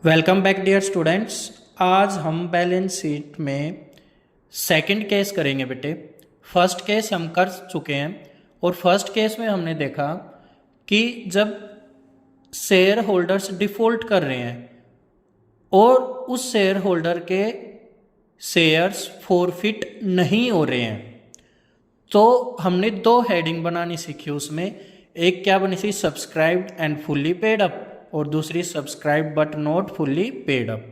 Welcome back dear students. आज हम balance sheet में सेकंड केस करेंगे बेटे। फर्स्ट केस हम कर चुके हैं और फर्स्ट केस में हमने देखा कि जब शेयर होल्डर्स डिफ़ॉल्ट कर रहे हैं और उस शेयर होल्डर के शेयर्स फॉरफिट नहीं हो रहे हैं तो हमने दो हेडिंग बनानी सीखी उसमें। एक क्या बनी थी, subscribed and fully paid up, और दूसरी subscribe but not fully paid up.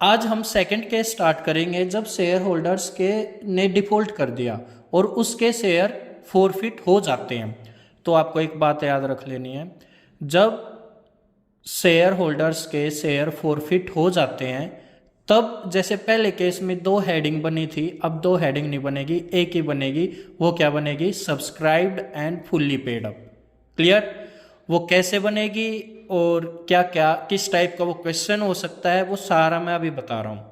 आज हम सेकंड केस स्टार्ट करेंगे जब शेयर होल्डर्स के ने डिफ़ॉल्ट कर दिया और उसके शेयर फॉरफिट हो जाते हैं। तो आपको एक बात याद रख लेनी है, जब शेयर होल्डर्स के शेयर फॉरफिट हो जाते हैं तब जैसे पहले केस में दो हेडिंग बनी थी, अब दो हेडिंग नहीं बनेगी, एक ही बनेगी। वो क्या बनेगी, subscribed and fully paid up. Clear? वो कैसे बनेगी और क्या क्या किस टाइप का वो क्वेश्चन हो सकता है वो सारा मैं अभी बता रहा हूँ।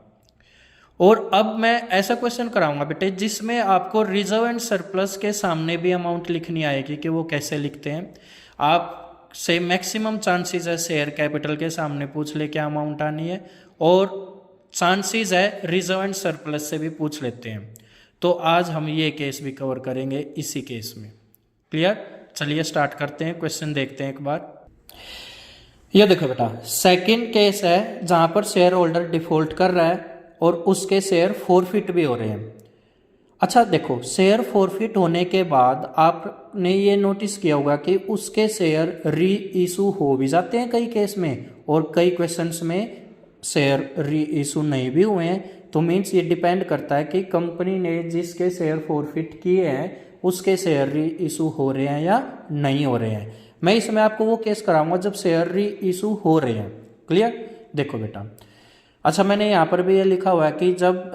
और अब मैं ऐसा क्वेश्चन कराऊंगा बेटे जिसमें आपको रिजर्व एंड सरप्लस के सामने भी अमाउंट लिखनी आएगी कि वो कैसे लिखते हैं। आप से मैक्सिमम चांसेस है शेयर कैपिटल के सामने पूछ ले क्या अमाउंट आनी है, और चांसेस है रिजर्व एंड सरप्लस से भी पूछ लेते हैं। तो आज हम ये केस भी कवर करेंगे इसी केस में। क्लियर? चलिए स्टार्ट करते हैं, क्वेश्चन देखते हैं एक बार। ये देखो बेटा, सेकंड केस है जहां पर शेयर होल्डर डिफॉल्ट कर रहा है और उसके शेयर फॉरफिट भी हो रहे हैं। अच्छा देखो, शेयर फॉरफिट होने के बाद आपने ये नोटिस किया होगा कि उसके शेयर री इशू हो भी जाते हैं कई केस में, और कई क्वेश्चंस में शेयर री इशू नहीं भी हुए हैं। तो मीन्स ये डिपेंड करता है कि कंपनी ने जिसके शेयर फॉरफिट किए हैं उसके शेयर री इशू हो रहे हैं या नहीं हो रहे हैं। मैं इसमें आपको वो केस कराऊंगा जब शेयर री इशू हो रहे हैं। क्लियर? देखो बेटा, अच्छा मैंने यहाँ पर भी ये लिखा हुआ है कि जब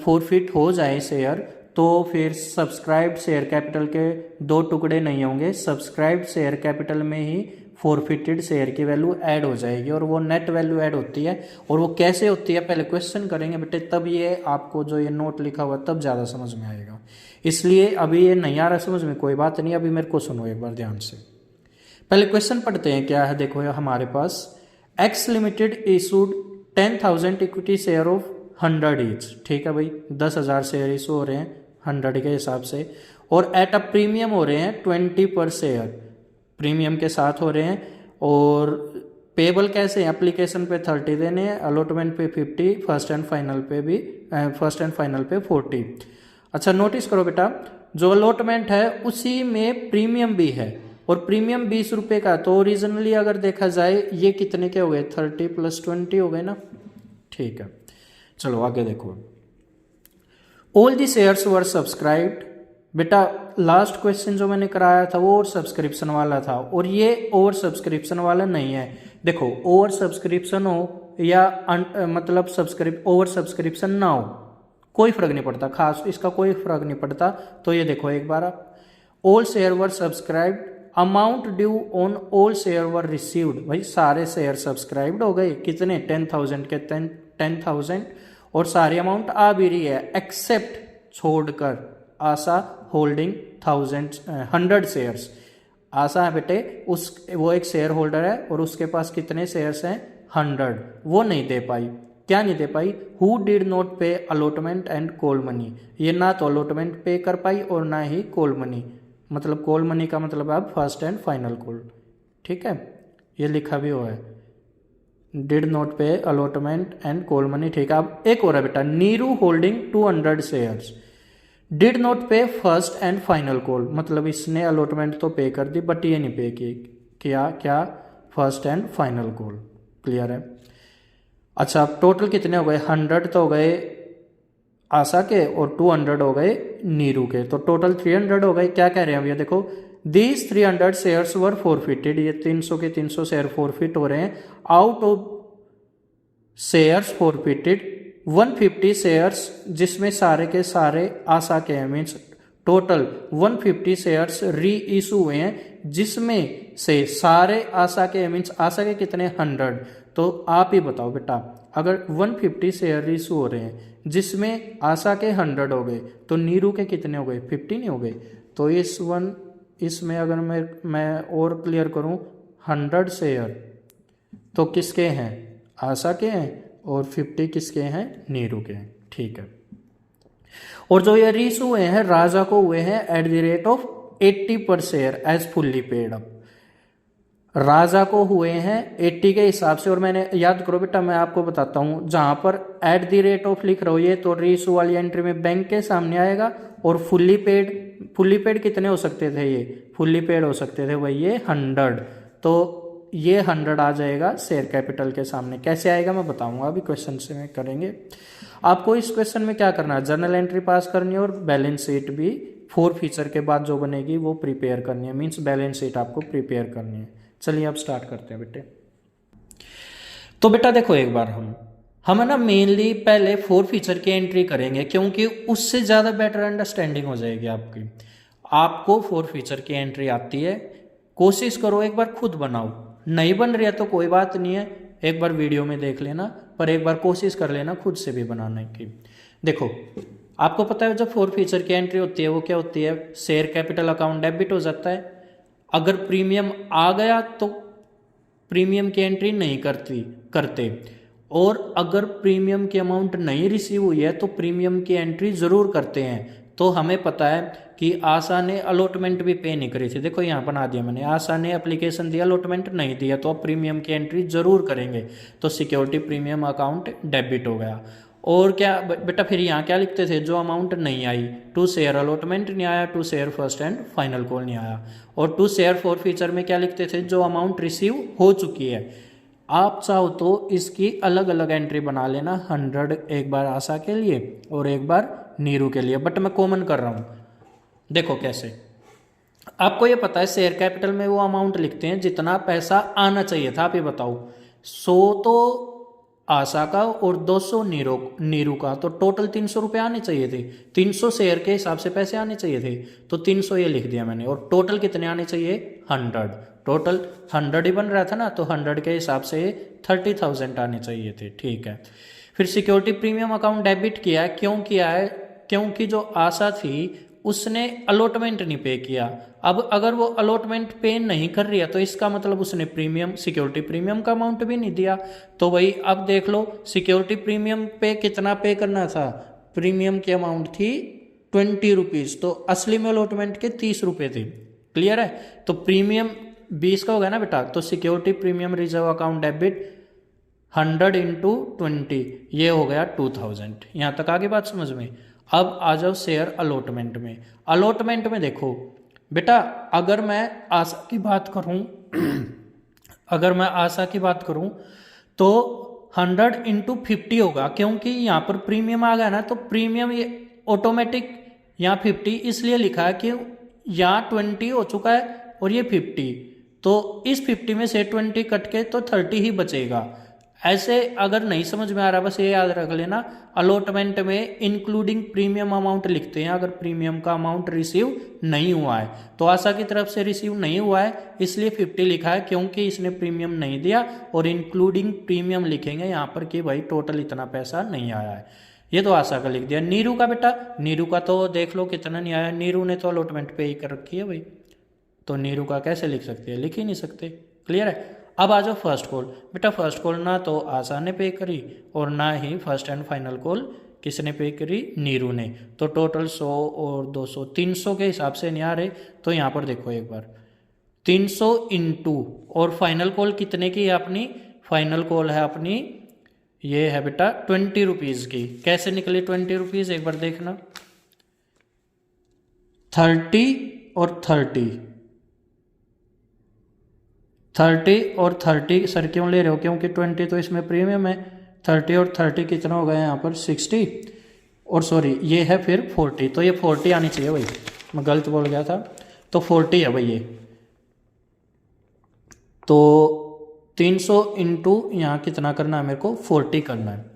फॉरफिट हो जाए शेयर तो फिर सब्सक्राइब्ड शेयर कैपिटल के दो टुकड़े नहीं होंगे, सब्सक्राइब्ड शेयर कैपिटल में ही फॉरफिटेड शेयर की वैल्यू ऐड हो जाएगी और वो नेट वैल्यू ऐड होती है। और वो कैसे होती है पहले क्वेश्चन करेंगे बेटे, तब ये आपको जो ये नोट लिखा हुआ तब ज़्यादा समझ में आएगा। इसलिए अभी ये नहीं आ रहा समझ में, कोई बात नहीं, अभी मेरे को सुनो एक बार ध्यान से। पहले क्वेश्चन पढ़ते हैं क्या है। देखो हमारे पास X limited issued 10,000 equity share of 100 each. ठीक है भाई, 10,000 शेयर इशू हो रहे हैं 100 के हिसाब से, और एट अ प्रीमियम हो रहे हैं 20 पर शेयर, प्रीमियम के साथ हो रहे हैं। और पेबल कैसे, एप्लीकेशन पे 30 देने हैं, अलॉटमेंट पे 50, फर्स्ट एंड फाइनल पे 40। अच्छा नोटिस करो बेटा, जो अलॉटमेंट है उसी में प्रीमियम भी है, और प्रीमियम 20 रुपये का। तो ओरिजिनली अगर देखा जाए ये कितने के हो गए, 30 + 20 हो गए ना। ठीक है, चलो आगे देखो। All the shares were subscribed. बेटा लास्ट क्वेश्चन जो मैंने कराया था वो ओवर सब्सक्रिप्शन वाला था, और ये ओवर सब्सक्रिप्शन वाला नहीं है। देखो ओवर सब्सक्रिप्शन हो या मतलब ओवर सब्सक्रिप्शन ना हो, कोई फर्क नहीं पड़ता, खास इसका कोई फर्क नहीं पड़ता। तो ये देखो एक बार, all share were subscribed, amount due on all share were received. भाई सारे शेयर सब्सक्राइब्ड हो गए, कितने, 10,000 के 10,000, और सारी अमाउंट आ भी रही है एक्सेप्ट छोड़कर आशा होल्डिंग 100 शेयर्स। आशा है बेटे वो एक शेयर होल्डर है और उसके पास कितने शेयर्स हैं, 100। वो नहीं दे पाई, क्या नहीं दे पाई, हु डिड नॉट पे अलॉटमेंट एंड कॉल मनी। ये ना तो अलॉटमेंट पे कर पाई और ना ही कॉल मनी, मतलब कॉल मनी का मतलब अब फर्स्ट एंड फाइनल कॉल। ठीक है, ये लिखा भी हुआ है, डिड नॉट पे अलॉटमेंट एंड कॉल मनी। ठीक है, अब एक और है बेटा, Neeru holding 200 shares, did not पे फर्स्ट एंड फाइनल कॉल, मतलब इसने अलॉटमेंट तो पे कर दी बट ये नहीं पे की क्या first and final call. Clear है? अच्छा अब टोटल कितने हो गए, 100 तो हो गए आशा के और 200 हो गए नीरू के, तो टोटल 300 हो गए। क्या कह रहे हैं भैया, देखो दीज 300 शेयर्स वर फॉरफिटेड, ये 300 के 300 शेयर फॉरफिट हो रहे हैं। Out of shares forfeited 150 shares, जिसमें सारे के सारे आशा के हैं, मीन्स टोटल 150 शेयर्स री इशू हुए हैं, जिसमें से सारे आशा के, मीन्स आशा के कितने, 100। तो आप ही बताओ बेटा, अगर 150 शेयर इशू हो रहे हैं जिसमें आशा के 100 हो गए तो नीरू के कितने हो गए, 50 नहीं हो गए। तो इसमें अगर मैं और क्लियर करूं, 100 शेयर तो किसके हैं, आशा के हैं, और 50 किसके हैं, नीरू के हैं। ठीक है। और जो ये रीस हुए हैं राजा को हुए हैं @80 per share as fully paid up. Raja को हुए हैं 80 के हिसाब से, और मैंने याद करो बेटा मैं आपको बताता हूं, जहां पर @ लिख रहा हूं ये तो रीसू वाली एंट्री में बैंक के सामने आएगा, और फुल्ली पेड कितने हो सकते थे, ये फुल्ली पेड हो सकते थे भाई ये 100, तो ये 100 आ जाएगा शेयर कैपिटल के सामने। कैसे आएगा मैं बताऊंगा, अभी क्वेश्चन से में करेंगे। आपको इस क्वेश्चन में क्या करना है, जर्नल एंट्री पास करनी है और बैलेंस शीट भी 4 फीचर के बाद जो बनेगी वो प्रिपेयर करनी है, मीन्स बैलेंस शीट आपको प्रिपेयर करनी है। चलिए अब स्टार्ट करते हैं बेटे। तो बेटा देखो एक बार हम है ना मेनली पहले 4 फीचर की एंट्री करेंगे, क्योंकि उससे ज़्यादा बेटर अंडरस्टैंडिंग हो जाएगी आपकी। आपको 4 फीचर की एंट्री आती है, कोशिश करो एक बार खुद बनाओ, नहीं बन रही है तो कोई बात नहीं है, एक बार वीडियो में देख लेना, पर एक बार कोशिश कर लेना खुद से भी बनाने की। देखो आपको पता है जब 4 फीचर की एंट्री होती है वो क्या होती है, शेयर कैपिटल अकाउंट डेबिट हो जाता है। अगर प्रीमियम आ गया तो प्रीमियम की एंट्री नहीं करते, और अगर प्रीमियम की अमाउंट नहीं रिसीव हुई है तो प्रीमियम की एंट्री जरूर करते हैं। तो हमें पता है कि आशा ने अलॉटमेंट भी पे नहीं करी थी, देखो यहाँ बना दिया मैंने, आशा ने एप्लीकेशन दिया अलॉटमेंट नहीं दिया, तो अब प्रीमियम की एंट्री जरूर करेंगे, तो सिक्योरिटी प्रीमियम अकाउंट डेबिट हो गया। और क्या बेटा फिर यहाँ क्या लिखते थे, जो अमाउंट नहीं आई, टू शेयर अलॉटमेंट नहीं आया, to share first and final call नहीं आया, और टू शेयर 4 फीचर में क्या लिखते थे, जो अमाउंट रिसीव हो चुकी है। आप चाहो तो इसकी अलग अलग एंट्री बना लेना, 100 एक बार आशा के लिए और एक बार नीरू के लिए, बट मैं कॉमन कर रहा हूँ। देखो कैसे, आपको ये पता है शेयर कैपिटल में वो अमाउंट लिखते हैं जितना पैसा आना चाहिए था। आप ये बताओ 100 तो आशा का और 200 नीरू का, तो टोटल 300 रुपये आने चाहिए थे, 300 शेयर के हिसाब से पैसे आने चाहिए थे, तो 300 ये लिख दिया मैंने, और टोटल कितने आने चाहिए, 100, टोटल 100 ही बन रहा था ना, तो 100 के हिसाब से 30,000 आने चाहिए थे। ठीक है। फिर सिक्योरिटी प्रीमियम अकाउंट डेबिट किया, क्यों किया है, क्योंकि जो आशा थी उसने अलॉटमेंट नहीं पे किया। अब अगर वो अलॉटमेंट पे नहीं कर रही है तो इसका मतलब उसने प्रीमियम सिक्योरिटी प्रीमियम का अमाउंट भी नहीं दिया। तो भाई अब देख लो सिक्योरिटी प्रीमियम पे कितना पे करना था, प्रीमियम की अमाउंट थी 20 रुपीज़, तो असली में अलॉटमेंट के 30 रुपये थे। क्लियर है, तो प्रीमियम 20 का हो गया ना बेटा, तो security premium reserve account debit 100 × 20 ये हो गया 2000। यहाँ तक आगे बात समझ में। अब आ जाओ शेयर अलॉटमेंट में। अलॉटमेंट में देखो बेटा, अगर मैं आशा की बात करूं तो 100 × 50 होगा, क्योंकि यहाँ पर प्रीमियम आ गया ना, तो प्रीमियम ये ऑटोमेटिक यहाँ 50 इसलिए लिखा है कि यहाँ 20 हो चुका है और ये 50, तो इस 50 में से 20 कट के तो 30 ही बचेगा। ऐसे अगर नहीं समझ में आ रहा बस ये याद रख लेना, अलॉटमेंट में इंक्लूडिंग प्रीमियम अमाउंट लिखते हैं अगर प्रीमियम का अमाउंट रिसीव नहीं हुआ है। तो आशा की तरफ से रिसीव नहीं हुआ है इसलिए 50 लिखा है, क्योंकि इसने प्रीमियम नहीं दिया, और इंक्लूडिंग प्रीमियम लिखेंगे यहाँ पर कि भाई टोटल इतना पैसा नहीं आया है। ये तो आशा का लिख दिया। नीरू का बेटा, नीरू का तो देख लो कितना नहीं आया, नीरू ने तो अलॉटमेंट पे ही कर रखी है भाई, तो नीरू का कैसे लिख सकते हैं, लिख ही नहीं सकते। क्लियर है। अब आ जाओ फर्स्ट कॉल। बेटा फर्स्ट कॉल ना तो आशा ने पे करी और ना ही फर्स्ट एंड फाइनल कॉल किसने पे करी, नीरू ने, तो टोटल 100 और 200 300 के हिसाब से नहीं आ रहे। तो यहाँ पर देखो एक बार 300 इंटू, और फाइनल कॉल कितने की है अपनी, फाइनल कॉल है अपनी ये है बेटा 20 रुपीज़ की। कैसे निकली 20 रुपीज़ एक बार देखना, 30 और 30 और 30 सर क्यों ले रहे हो, क्योंकि 20 तो इसमें प्रीमियम है, 30 और 30 कितना हो गया यहाँ पर 60, और सॉरी ये है फिर 40, तो ये 40 आनी चाहिए भाई, मैं गलत बोल गया था, तो 40 है भाई ये। तो 300 इंटू यहाँ कितना करना है मेरे को, 40 करना है,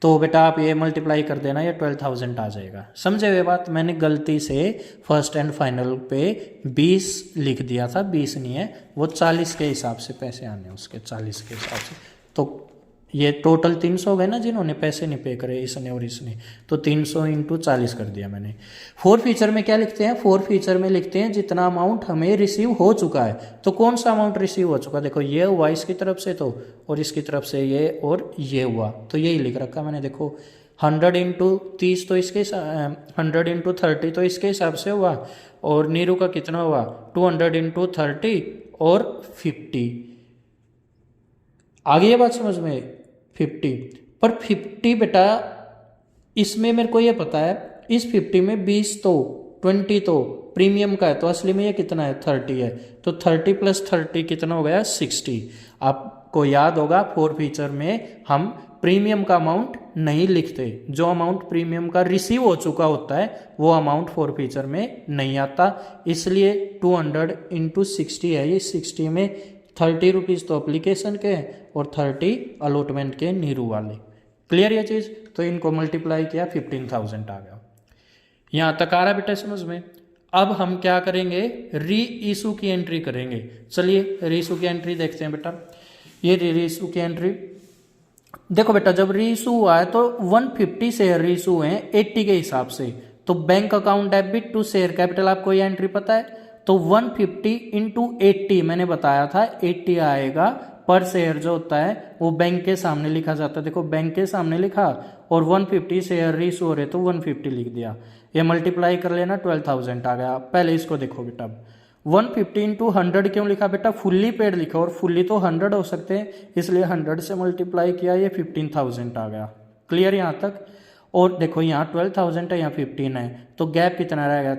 तो बेटा आप ये मल्टीप्लाई कर देना, ये 12,000 आ जाएगा। समझे हुए बात, मैंने गलती से फर्स्ट एंड फाइनल पे 20 लिख दिया था, 20 नहीं है वो 40 के हिसाब से पैसे आने उसके, 40 के हिसाब से, तो ये टोटल 300 हो गए ना जिन्होंने पैसे नहीं पे करे, इसने और इसने, तो 300 इंटू 40 कर दिया मैंने। फोर फीचर में क्या लिखते हैं, फोर फीचर में लिखते हैं जितना अमाउंट हमें रिसीव हो चुका है। तो कौन सा अमाउंट रिसीव हो चुका, देखो ये हुआ इसकी तरफ से तो, और इसकी तरफ से ये और ये हुआ, तो यही लिख रखा मैंने। देखो 100 इंटू 30 तो इसके 100 इंटू 30 तो इसके हिसाब से हुआ, और नीरू का कितना हुआ 200 इंटू 30 और 50। आगे ये बात समझ में 50, पर 50 बेटा इसमें मेरे को ये पता है इस 50 में 20 तो 20 तो प्रीमियम का है, तो असली में ये कितना है 30 है, तो 30 प्लस 30 कितना हो गया 60। आपको याद होगा फोर फीचर में हम प्रीमियम का अमाउंट नहीं लिखते, जो अमाउंट प्रीमियम का रिसीव हो चुका होता है वो अमाउंट फोर फीचर में नहीं आता, इसलिए 200 इंटू 60 है ये। 60 में 30 रुपीज़ तो अप्लीकेशन के हैं और 30 अलॉटमेंट के नीरू वाले। क्लियर ये चीज़, तो इनको मल्टीप्लाई किया 15,000 आ गया। यहाँ तक आ रहा बेटा समझ में। अब हम क्या करेंगे, री इशू की एंट्री करेंगे। चलिए री इशू की एंट्री देखते हैं बेटा। ये री इशू की एंट्री देखो बेटा, जब री इशू हुआ है तो 150 शेयर री इशू हैं 80 के हिसाब से, तो bank account debit to share capital, आपको ये एंट्री पता है, तो 150 इंटू 80 मैंने बताया था 80 आएगा पर शेयर जो होता है वो बैंक के सामने लिखा जाता है। देखो बैंक के सामने लिखा और 150 शेयर री इशू हो रहे तो 150 लिख दिया, ये मल्टीप्लाई कर लेना 12,000 आ गया। पहले इसको देखो बेटा, 150 इंटू 100 क्यों लिखा बेटा, फुल्ली पेड लिखा, और फुल्ली तो 100 हो सकते हैं, इसलिए 100 से मल्टीप्लाई किया, ये 15,000 आ गया। क्लियर यहाँ तक। और देखो यहाँ 12,000 है, यहाँ 15 है, तो गैप कितना रहेगा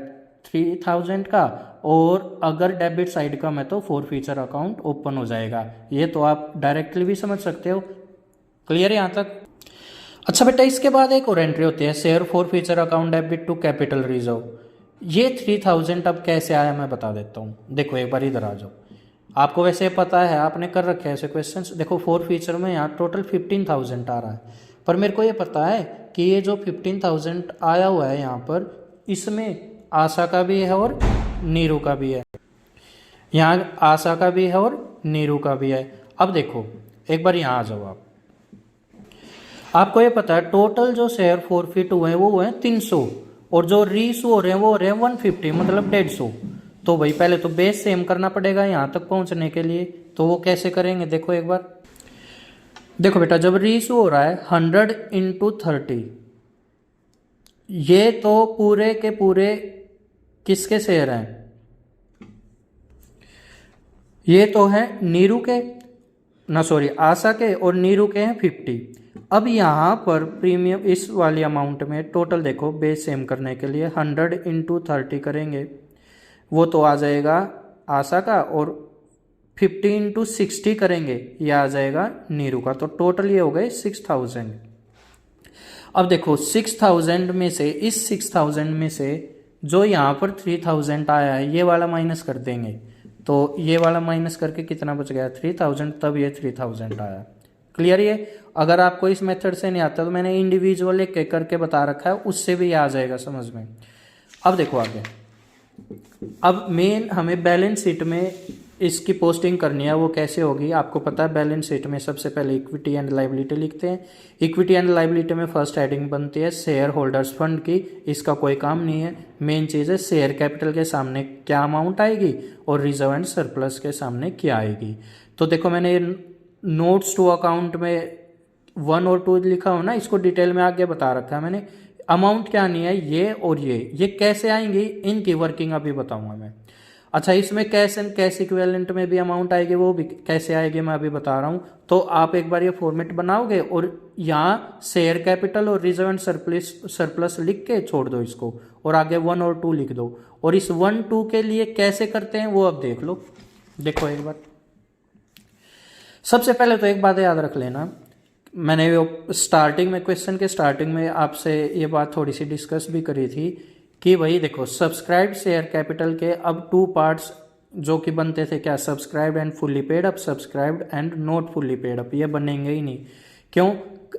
3,000 का, और अगर डेबिट साइड कम है तो फोर फीचर अकाउंट ओपन हो जाएगा। ये तो आप डायरेक्टली भी समझ सकते हो। क्लियर यहाँ तक। अच्छा बेटा, इसके बाद एक और एंट्री होती है share forfeiture account debit to capital reserve. ये 3,000 अब कैसे आया मैं बता देता हूँ। देखो एक बार इधर आ जाओ, आपको वैसे पता है, आपने कर रखे हैं ऐसे क्वेश्चंस। देखो फोर फीचर में यहाँ टोटल 15,000 आ रहा है, पर मेरे को ये पता है कि ये जो 15,000 आया हुआ है यहाँ पर, इसमें आशा का भी है और नीरू का भी है, यहाँ आशा का भी है और नीरू का भी है। अब देखो एक बार यहाँ आ जाओ आप, आपको ये पता है टोटल जो शेयर फॉरफिट हुए हैं वो हुए हैं 300, और जो रीइशू हो रहे हैं वो हो रहे हैं 150, मतलब 150। तो भाई पहले तो बेस सेम करना पड़ेगा यहाँ तक पहुँचने के लिए, तो वो कैसे करेंगे देखो एक बार। देखो बेटा, जब रीइशू हो रहा है 100 इंटू 30, ये तो पूरे के पूरे किसके शेयर हैं, ये तो है नीरू के, ना सॉरी आशा के, और नीरू के हैं 50। अब यहाँ पर प्रीमियम इस वाली अमाउंट में टोटल देखो, बेस सेम करने के लिए 100 इंटू 30 करेंगे, वो तो आ जाएगा आशा का, और 50 इंटू 60 करेंगे, ये आ जाएगा नीरू का, तो टोटल ये हो गए 6,000। अब देखो 6,000 में से, इस 6,000 में से जो यहाँ पर 3,000 आया है ये वाला माइनस कर देंगे, तो ये वाला माइनस करके कितना बच गया 3,000, तब ये 3,000 आया। क्लियर ये। अगर आपको इस मेथड से नहीं आता तो मैंने इंडिविजुअल एक एक करके बता रखा है, उससे भी आ जाएगा समझ में। अब देखो आगे, अब मेन हमें बैलेंस शीट में इसकी पोस्टिंग करनी है, वो कैसे होगी आपको पता है। बैलेंस शीट में सबसे पहले इक्विटी एंड लायबिलिटी लिखते हैं। इक्विटी एंड लायबिलिटी में फर्स्ट हेडिंग बनती है शेयर होल्डर्स फंड की, इसका कोई काम नहीं है। मेन चीज़ है शेयर कैपिटल के सामने क्या अमाउंट आएगी और रिजर्व एंड सरप्लस के सामने क्या आएगी। तो देखो मैंने नोट्स टू अकाउंट में 1 और 2 लिखा हो ना, इसको डिटेल में आगे बता रखा है मैंने। अमाउंट क्या नहीं है ये और ये कैसे आएंगी, इनकी वर्किंग अभी बताऊंगा मैं। अच्छा, इसमें कैश एंड कैश इक्विवेलेंट में भी अमाउंट आएगी, वो भी कैसे आएगी मैं अभी बता रहा हूँ। तो आप एक बार ये फॉर्मेट बनाओगे और यहाँ शेयर कैपिटल और रिजर्व एंड सरप्लस लिख के छोड़ दो इसको, और आगे 1 और 2 लिख दो। और इस 1, 2 के लिए कैसे करते हैं वो अब देख लो। देखो एक बार, सबसे पहले तो एक बात याद रख लेना, मैंने वो स्टार्टिंग में, क्वेश्चन के स्टार्टिंग में आपसे ये बात थोड़ी सी डिस्कस भी करी थी कि भाई देखो सब्सक्राइब्ड शेयर कैपिटल के अब 2 पार्ट्स जो कि बनते थे, क्या subscribed and fully paid up, subscribed and not fully paid up, ये बनेंगे ही नहीं। क्यों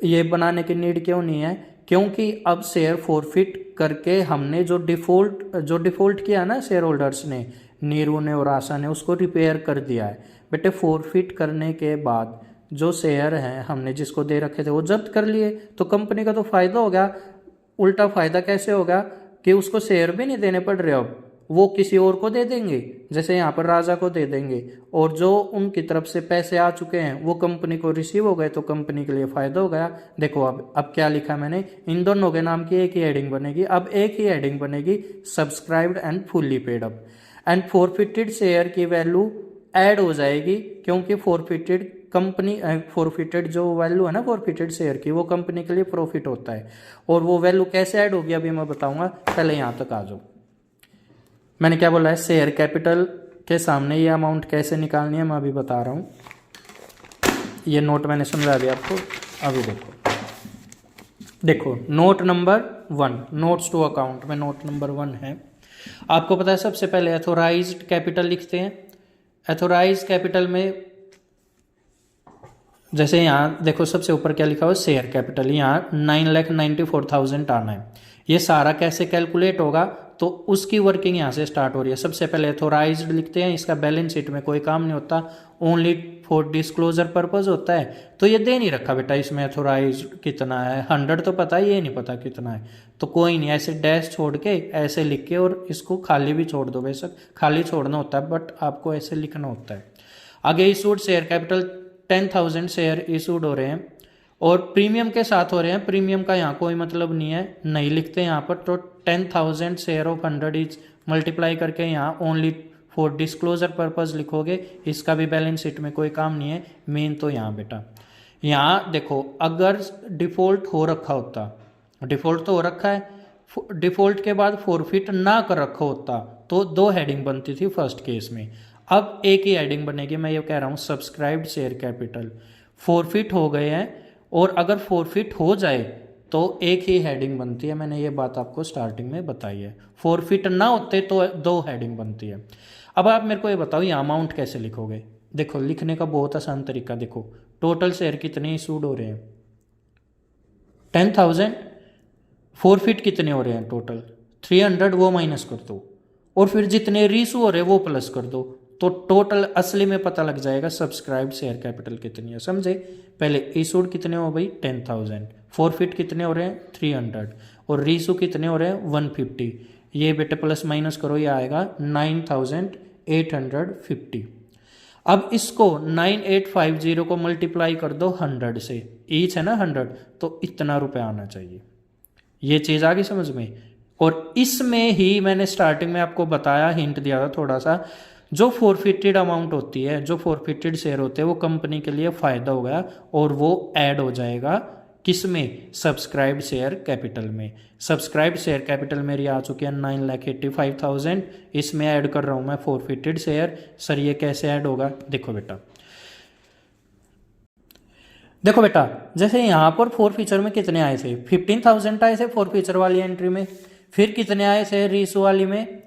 ये बनाने की नीड क्यों नहीं है, क्योंकि अब शेयर फॉरफिट करके हमने जो डिफॉल्ट किया ना शेयर होल्डर्स ने, नीरू ने और आशा ने, उसको रिपेयर कर दिया है बेटे। फॉरफिट करने के बाद जो शेयर हैं हमने जिसको दे रखे थे वो जब्त कर लिए, तो कंपनी का तो फायदा हो गया। उल्टा फायदा कैसे होगा कि उसको शेयर भी नहीं देने पड़ रहे, अब वो किसी और को दे देंगे, जैसे यहाँ पर राजा को दे देंगे, और जो उनकी तरफ से पैसे आ चुके हैं वो कंपनी को रिसीव हो गए, तो कंपनी के लिए फायदा हो गया। देखो अब क्या लिखा मैंने, इन दोनों के नाम की एक ही हेडिंग बनेगी। अब एक ही हेडिंग बनेगी, subscribed and fully paid up, and forfeited share की वैल्यू ऐड हो जाएगी, क्योंकि फॉरफिटेड कंपनी फॉरफिटेड जो वैल्यू है ना फॉरफिटेड शेयर की, वो कंपनी के लिए प्रॉफिट होता है। और वो वैल्यू कैसे ऐड होगी अभी मैं बताऊंगा, पहले यहाँ तक आ जाओ। मैंने क्या बोला है, शेयर कैपिटल के सामने ये अमाउंट कैसे निकालनी है मैं अभी बता रहा हूँ। ये नोट मैंने समझा दिया आपको। अभी देखो note number 1, notes to account में नोट नंबर 1 है। आपको पता है सबसे पहले एथोराइज्ड कैपिटल लिखते हैं। एथोराइज्ड कैपिटल में जैसे यहाँ देखो सबसे ऊपर क्या लिखा हुआ, शेयर कैपिटल, यहाँ 9,94,000 आना है। ये सारा कैसे कैलकुलेट होगा, तो उसकी वर्किंग यहाँ से स्टार्ट हो रही है। सबसे पहले एथोराइज्ड लिखते हैं, इसका बैलेंस शीट में कोई काम नहीं होता, ओनली फॉर डिस्क्लोजर पर्पज होता है। तो ये दे नहीं रखा बेटा इसमें एथोराइज्ड कितना है, 100 तो पता है, ये नहीं पता कितना है, तो कोई नहीं, ऐसे डैश छोड़ के ऐसे लिख के, और इसको खाली भी छोड़ दो, बेशक खाली छोड़ना होता है बट आपको ऐसे लिखना होता है। आगे issued share capital 10,000 share issued हो रहे हैं और प्रीमियम के साथ हो रहे हैं। प्रीमियम का यहाँ कोई मतलब नहीं है, नहीं लिखते यहाँ पर। तो 10,000 शेयर ऑफ 100 इज मल्टीप्लाई करके यहाँ ओनली फॉर डिस्क्लोजर पर्पज लिखोगे, इसका भी बैलेंस शीट में कोई काम नहीं है। मेन तो यहाँ बेटा, यहाँ देखो अगर डिफॉल्ट हो रखा होता, डिफॉल्ट तो हो रखा है, डिफॉल्ट के बाद फॉरफिट ना कर रखा होता तो 2 हेडिंग बनती थी फर्स्ट केस में। अब एक ही हेडिंग बनेगी, मैं ये कह रहा हूँ सब्सक्राइब्ड शेयर कैपिटल। फॉरफिट हो गए हैं, और अगर फॉरफिट हो जाए तो एक ही हेडिंग बनती है, मैंने ये बात आपको स्टार्टिंग में बताई है। फॉरफिट ना होते तो 2 हेडिंग बनती है। अब आप मेरे को ये बताओ ये अमाउंट कैसे लिखोगे। देखो लिखने का बहुत आसान तरीका, देखो टोटल शेयर कितने इशूड हो रहे हैं 10,000, फॉरफिट कितने हो रहे हैं टोटल 300, वो माइनस कर दो, और फिर जितने रीशू हो रहे हैं वो प्लस कर दो, तो टोटल असली में पता लग जाएगा सब्सक्राइब्ड शेयर कैपिटल कितनी है। समझे, पहले इशूड कितने हो भाई 10,000, फॉरफिट कितने हो रहे हैं 300, और रीशू कितने हो रहे हैं 150। ये बेटे प्लस माइनस करो, ये आएगा 9,850। अब इसको 9850 को मल्टीप्लाई कर दो 100 से, ईच है ना 100, तो इतना रुपए आना चाहिए। ये चीज़ आ गई समझ में। और इसमें ही मैंने स्टार्टिंग में आपको बताया, हिंट दिया था थोड़ा सा, जो फॉरफिटेड अमाउंट होती है, जो फॉरफिटेड शेयर होते हैं, वो कंपनी के लिए फ़ायदा हो गया और वो ऐड हो जाएगा किसमें, सब्सक्राइब्ड शेयर कैपिटल में। सब्सक्राइब्ड शेयर कैपिटल मेरी आ चुकी है 9,85,000, इसमें ऐड कर रहा हूँ मैं फॉरफिटेड शेयर। सर ये कैसे ऐड होगा, देखो बेटा जैसे यहाँ पर फॉरफीचर में कितने आए थे 15,000 आए थे फॉरफीचर वाली एंट्री में, फिर कितने आए थे रीशू वाली में,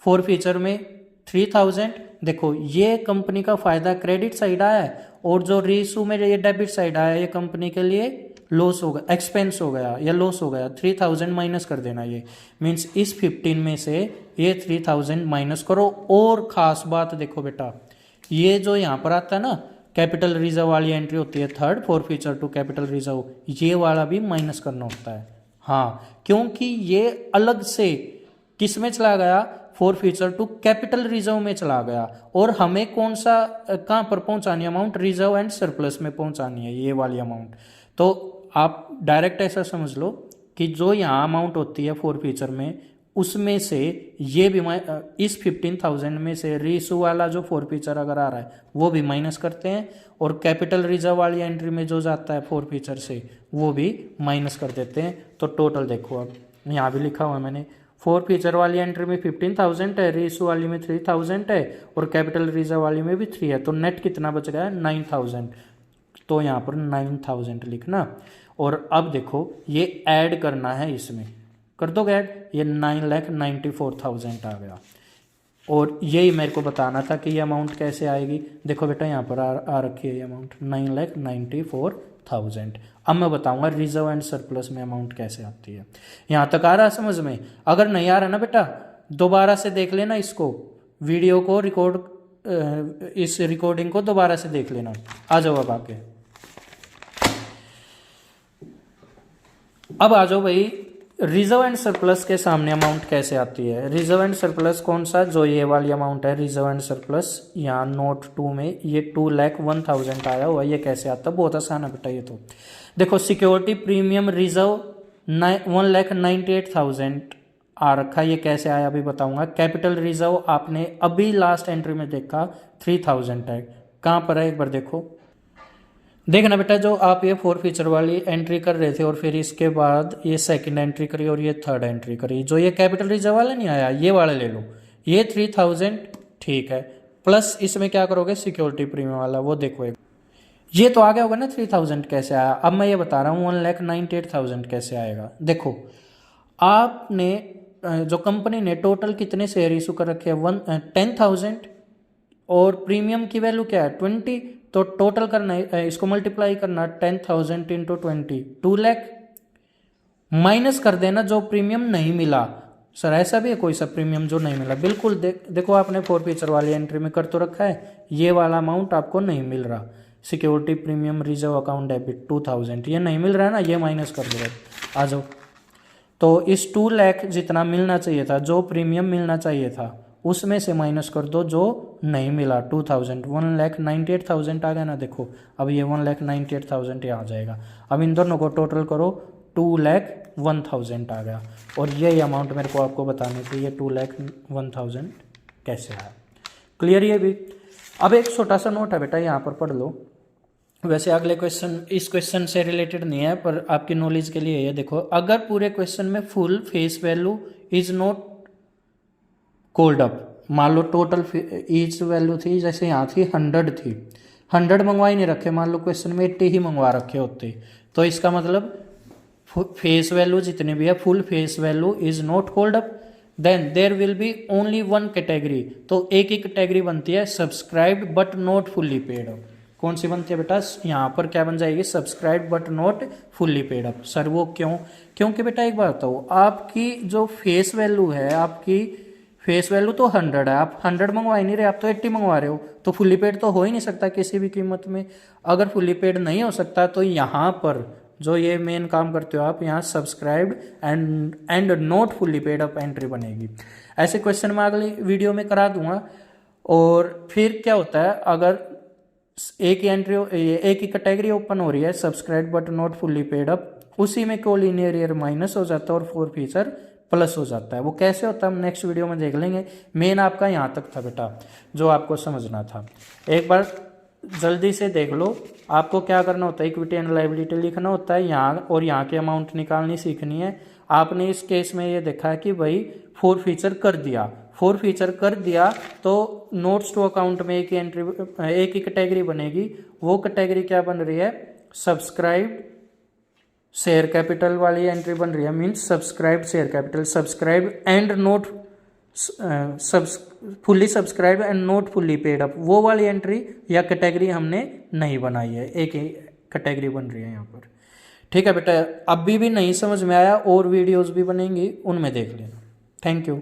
फॉरफीचर में 3,000। देखो ये कंपनी का फायदा क्रेडिट साइड आया है, और जो रीशू में ये डेबिट साइड आया ये कंपनी के लिए लॉस हो गया, एक्सपेंस हो गया या लॉस हो गया। 3,000 माइनस कर देना, ये मीन्स इस 15 में से ये 3,000 माइनस करो। और खास बात देखो बेटा, ये जो यहाँ पर आता है ना कैपिटल रिजर्व वाली एंट्री होती है third, forfeiture to capital reserve, ये वाला भी माइनस करना होता है। हाँ, क्योंकि ये अलग से किस में चला गया, फॉरफीचर टू कैपिटल रिजर्व में चला गया, और हमें कौन सा कहाँ पर पहुंचानी है अमाउंट, रिजर्व एंड सरप्लस में पहुंचानी है ये वाली अमाउंट। तो आप डायरेक्ट ऐसा समझ लो कि जो यहाँ अमाउंट होती है फॉरफीचर में, उसमें से ये भी इस 15,000 में से रीशू वाला जो फॉरफीचर अगर आ रहा है वो भी माइनस करते हैं, और कैपिटल रिजर्व वाली एंट्री में जो जाता है फॉरफीचर से वो भी माइनस कर देते हैं। तो टोटल देखो, अब यहाँ भी लिखा हुआ है मैंने, फॉरफीचर वाली एंट्री में 15,000 है, रीशू वाली में 3,000 है, और कैपिटल रिजर्व वाली में भी 3 है, तो नेट कितना बच गया 9,000। तो यहाँ पर 9,000 लिखना, और अब देखो ये ऐड करना है, इसमें कर दो ऐड, ये 9,94,000 आ गया। और यही मेरे को बताना था कि ये अमाउंट कैसे आएगी। देखो बेटा यहाँ पर आ रखी है ये अमाउंट 9,94,000। अब मैं बताऊंगा रिजर्व एंड सरप्लस में अमाउंट कैसे आती है। यहाँ तक आ रहा है समझ में? अगर नहीं आ रहा ना बेटा, दोबारा से देख लेना इसको, वीडियो को रिकॉर्ड, इस रिकॉर्डिंग को दोबारा से देख लेना। आ जाओ अब आके। अब आ जाओ भाई, रिजर्व एंड सरप्लस के सामने अमाउंट कैसे आती है। रिजर्व एंड सरप्लस कौन सा, जो ये वाली अमाउंट है रिजर्व एंड सरप्लस, यहाँ नोट 2 में ये 2,01,000 आया हुआ, ये कैसे आता है, बहुत आसान है बेटा ये तो। देखो सिक्योरिटी प्रीमियम रिजर्व 1,98,000 आ रखा, ये कैसे आया अभी बताऊंगा। कैपिटल रिजर्व आपने अभी लास्ट एंट्री में देखा 3,000 है, कहाँ पर है एक बार देखो, देखना बेटा, जो आप ये 4 फीचर वाली एंट्री कर रहे थे और फिर इसके बाद ये सेकंड एंट्री करी और ये थर्ड एंट्री करी, जो ये कैपिटल रिजर्व वाला नहीं आया, ये वाला ले लो, ये 3,000 ठीक है, प्लस इसमें क्या करोगे सिक्योरिटी प्रीमियम वाला, वो देखो एक, ये तो आ गया होगा ना 3,000 कैसे आया। अब मैं ये बता रहा हूँ 1,98,000 कैसे आएगा। देखो आपने जो कंपनी ने टोटल कितने शेयर इशू कर रखे हैं 10,000 और प्रीमियम की वैल्यू क्या है 20, तो टोटल करना है, इसको मल्टीप्लाई करना 10,000 इंटू 20, 2 लाख, माइनस कर देना जो प्रीमियम नहीं मिला। सर ऐसा भी है कोई सा प्रीमियम जो नहीं मिला, बिल्कुल देखो आपने 4 फीचर वाली एंट्री में कर तो रखा है, ये वाला अमाउंट आपको नहीं मिल रहा, security premium reserve account debit 2,000, ये नहीं मिल रहा है ना, ये माइनस कर दो आ जाओ। तो इस 2 लाख जितना मिलना चाहिए था, जो प्रीमियम मिलना चाहिए था, उसमें से माइनस कर दो जो नहीं मिला 2,000, 1,98,000 आ गया ना। देखो अब ये 1,98,000 ये आ जाएगा। अब इन दोनों को टोटल करो 2,01,000 आ गया, और ये अमाउंट मेरे को आपको बताने थे, ये 2,01,000 कैसे आया। क्लियर ये भी। अब एक छोटा सा नोट है बेटा, यहाँ पर पढ़ लो, वैसे अगले क्वेश्चन इस क्वेश्चन से रिलेटेड नहीं है पर आपकी नॉलेज के लिए ये देखो, अगर पूरे क्वेश्चन में full face value is not called up, मान लो टोटल ईच वैल्यू थी, जैसे यहाँ थी 100 थी, 100 मंगवा ही नहीं रखे, मान लो क्वेश्चन में 80 ही मंगवा रखे होते, तो इसका मतलब फेस वैल्यू जितने भी है full face value is not called up, then there will be only one category, तो एक ही कैटेगरी बनती है subscribed but not fully paid up. कौन सी बनती है बेटा, यहाँ पर क्या बन जाएगी subscribe but not fully paid up. Sir वो क्यों, क्योंकि बेटा एक बात बताओ, आपकी जो फेस वैल्यू है, आपकी फेस वैल्यू तो 100 है, आप 100 मंगवा ही नहीं रहे, आप तो 80 मंगवा रहे हो, तो फुल्ली पेड तो हो ही नहीं सकता किसी भी कीमत में। अगर फुल्ली पेड नहीं हो सकता तो यहाँ पर जो ये मेन काम करते हो आप, यहाँ subscribed and not fully paid up entry बनेगी। ऐसे क्वेश्चन मैं अगली वीडियो में करा दूंगा। और फिर क्या होता है, अगर एक ही एंट्री एक ही कैटेगरी ओपन हो रही है subscribe but not fully paid up, उसी में कोलिनियर ईयर माइनस हो जाता है और 4 फीचर प्लस हो जाता है। वो कैसे होता है हम नेक्स्ट वीडियो में देख लेंगे। मेन आपका यहाँ तक था बेटा जो आपको समझना था, एक बार जल्दी से देख लो। आपको क्या करना होता है, इक्विटी एंड लायबिलिटी लिखना होता है यहाँ, और यहाँ की अमाउंट निकालनी सीखनी है। आपने इस केस में ये देखा है कि भाई 4 फीचर कर दिया, 4 फीचर कर दिया तो नोट्स टू अकाउंट में एक ही एंट्री, एक ही कैटेगरी बनेगी। वो कैटेगरी क्या बन रही है, सब्सक्राइब शेयर कैपिटल वाली एंट्री बन रही है, means subscribe share capital, subscribe and note fully subscribe and note fully paid up, वो वाली एंट्री या कैटेगरी हमने नहीं बनाई है, एक ही कैटेगरी बन रही है यहाँ पर। ठीक है बेटा, अभी भी नहीं समझ में आया और वीडियोस भी बनेंगी, उनमें देख लेना। Thank you.